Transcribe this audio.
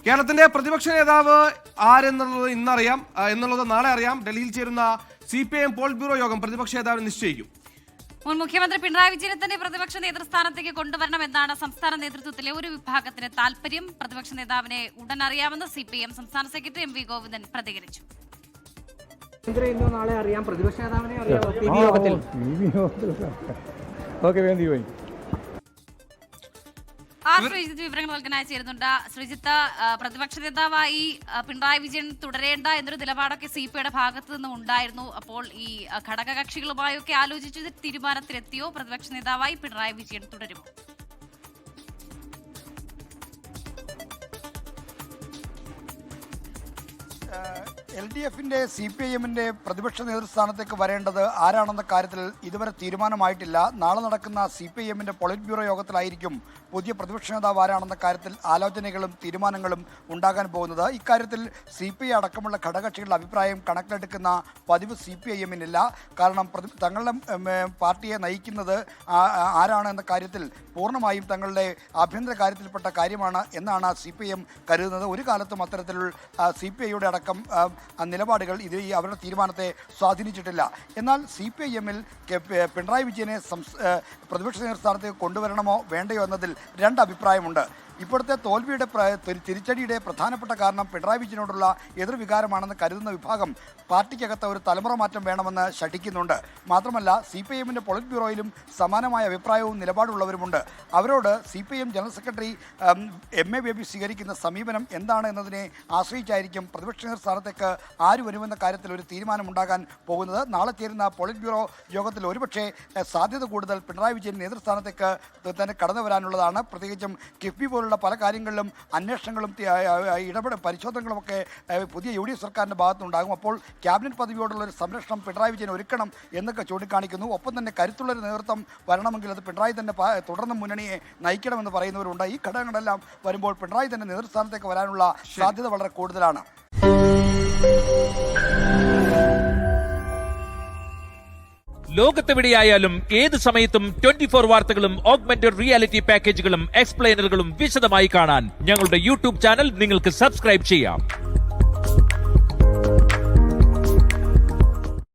കേരളത്തിന്റെ പ്രതിപക്ഷ നേതാവ് ആരെന്നുള്ളത് ഇന്നറിയാം, എന്നുള്ളത് നാളെ അറിയാം. ഡൽഹിയിൽ ചേരുന്ന CPIM പോളിറ്റ് ബ്യൂറോ യോഗം പ്രതിപക്ഷ നേതാവിനെ നിശ്ചയിക്കും. മുൻ മുഖ്യമന്ത്രി പിണറായി വിജയനെ തന്നെ പ്രതിപക്ഷ നേതൃസ്ഥാനത്തേക്ക് കൊണ്ടുവരണമെന്നാണ് സംസ്ഥാന നേതൃത്വത്തിലെ ഒരു വിഭാഗത്തിന് താല്പര്യം. പ്രതിപക്ഷ നേതാവിനെ ഉടൻ അറിയാമെന്ന് CPIM സംസ്ഥാന സെക്രട്ടറി MV ഗോവിന്ദൻ പ്രതികരിച്ചു. നാളെ അറിയാം, പ്രതിപക്ഷ നേതാവിനെ അറിയാം. ശ്രീജിത്ത് വിവരങ്ങൾ നൽകാനായി ചേരുന്നുണ്ട്. ശ്രീജിത്ത്, പ്രതിപക്ഷ നേതാവായി പിണറായി വിജയൻ തുടരേണ്ട എന്നൊരു നിലപാടൊക്കെ CPIയുടെ ഭാഗത്തു നിന്നും ഉണ്ടായിരുന്നു. അപ്പോൾ ഈ ഘടകകക്ഷികളുമായൊക്കെ ആലോചിച്ച് തീരുമാനത്തിലെത്തിയോ? പ്രതിപക്ഷ നേതാവായി പിണറായി വിജയൻ തുടരുമോ? LDFന്റെ CPIMന്റെ പ്രതിപക്ഷ നേതൃസ്ഥാനത്തേക്ക് വരേണ്ടത് ആരാണെന്ന കാര്യത്തിൽ ഇതുവരെ തീരുമാനമായിട്ടില്ല. നാളെ നടക്കുന്ന CPIMന്റെ പോളിറ്റ് ബ്യൂറോ യോഗത്തിലായിരിക്കും പുതിയ പ്രതിപക്ഷ നേതാവ് ആരാണെന്ന കാര്യത്തിൽ ആലോചനകളും തീരുമാനങ്ങളും ഉണ്ടാകാൻ പോകുന്നത്. ഇക്കാര്യത്തിൽ CPI അടക്കമുള്ള ഘടകകക്ഷികളുടെ അഭിപ്രായം കണക്കിലെടുക്കുന്ന പതിവ് CPIMനില്ല. കാരണം തങ്ങളുടെ പാർട്ടിയെ നയിക്കുന്നത് ആരാണ് എന്ന കാര്യത്തിൽ പൂർണ്ണമായും തങ്ങളുടെ ആഭ്യന്തര കാര്യത്തിൽപ്പെട്ട കാര്യമാണ് എന്നാണ് CPIM കരുതുന്നത്. ഒരു കാലത്തും അത്തരത്തിലുള്ള CPIയുടെ അടക്കം നിലപാടുകൾ അവരുടെ തീരുമാനത്തെ സ്വാധീനിച്ചിട്ടില്ല. എന്നാൽ CPIMൽ പിണറായി വിജയനെ പ്രതിപക്ഷ നേതൃസ്ഥാനത്തേക്ക് കൊണ്ടുവരണമോ വേണ്ടയോ എന്നതിൽ രണ്ട് അഭിപ്രായമുണ്ട്. ഇപ്പോഴത്തെ തോൽവിയുടെ തിരിച്ചടിയുടെ പ്രധാനപ്പെട്ട കാരണം പിണറായി വിജയനോടുള്ള എതിർവികാരമാണെന്ന് കരുതുന്ന വിഭാഗം പാർട്ടിക്കകത്ത് ഒരു തലമുറ മാറ്റം വേണമെന്ന് ശഠിക്കുന്നുണ്ട്. മാത്രമല്ല CPIMന്റെ പോളിറ്റ് ബ്യൂറോയിലും സമാനമായ അഭിപ്രായവും നിലപാടുള്ളവരുമുണ്ട്. അവരോട് CPIM general secretary MA baby സ്വീകരിക്കുന്ന സമീപനം എന്താണ് എന്നതിനെ ആശ്രയിച്ചായിരിക്കും പ്രതിപക്ഷ നേതൃസ്ഥാനത്തേക്ക് ആര് വരുമെന്ന കാര്യത്തിൽ ഒരു തീരുമാനമുണ്ടാകാൻ പോകുന്നത്. നാളെ ചേരുന്ന പോളിറ്റ് ബ്യൂറോ യോഗത്തിൽ ഒരുപക്ഷെ സാധ്യത കൂടുതൽ പിണറായി വിജയൻ നേതൃസ്ഥാനത്തേക്ക് തന്നെ കടന്നു വരാനുള്ളതാണ്. പ്രത്യേകിച്ചും കിഫ്ബി പോലുള്ള പല കാര്യങ്ങളിലും അന്വേഷണങ്ങളും പരിശോധനകളുമൊക്കെ പുതിയ UDF സർക്കാരിൻ്റെ ഭാഗത്തുനിന്നുണ്ടാകും. അപ്പോൾ ക്യാബിനറ്റ് പദവിയോടുള്ള ഒരു സംരക്ഷണം പിണറായി വിജയൻ ഒരുക്കണം എന്നൊക്കെ ചൂണ്ടിക്കാണിക്കുന്നു. ഒപ്പം തന്നെ കരുത്തുള്ളൊരു നേതൃത്വം വരണമെങ്കിൽ അത് പിണറായി തന്നെ തുടർന്ന് മുന്നണിയെ നയിക്കണമെന്ന് പറയുന്നവരുണ്ട്. ഈ ഘടകങ്ങളെല്ലാം വരുമ്പോൾ പിണറായി തന്നെ നേതൃസ്ഥാനത്തേക്ക് വരാനുള്ള സാധ്യത വളരെ കൂടുതലാണ്. ലോകത്തെവിടെയായാലും ഏത് സമയത്തും 24 വാർത്തകളും ഓഗ്മെന്റഡ് റിയാലിറ്റി പാക്കേജുകളും എക്സ്പ്ലെയിനറുകളും വിശദമായി കാണാൻ ഞങ്ങളുടെ YouTube ചാനൽ നിങ്ങൾക്ക് സബ്സ്ക്രൈബ് ചെയ്യാം.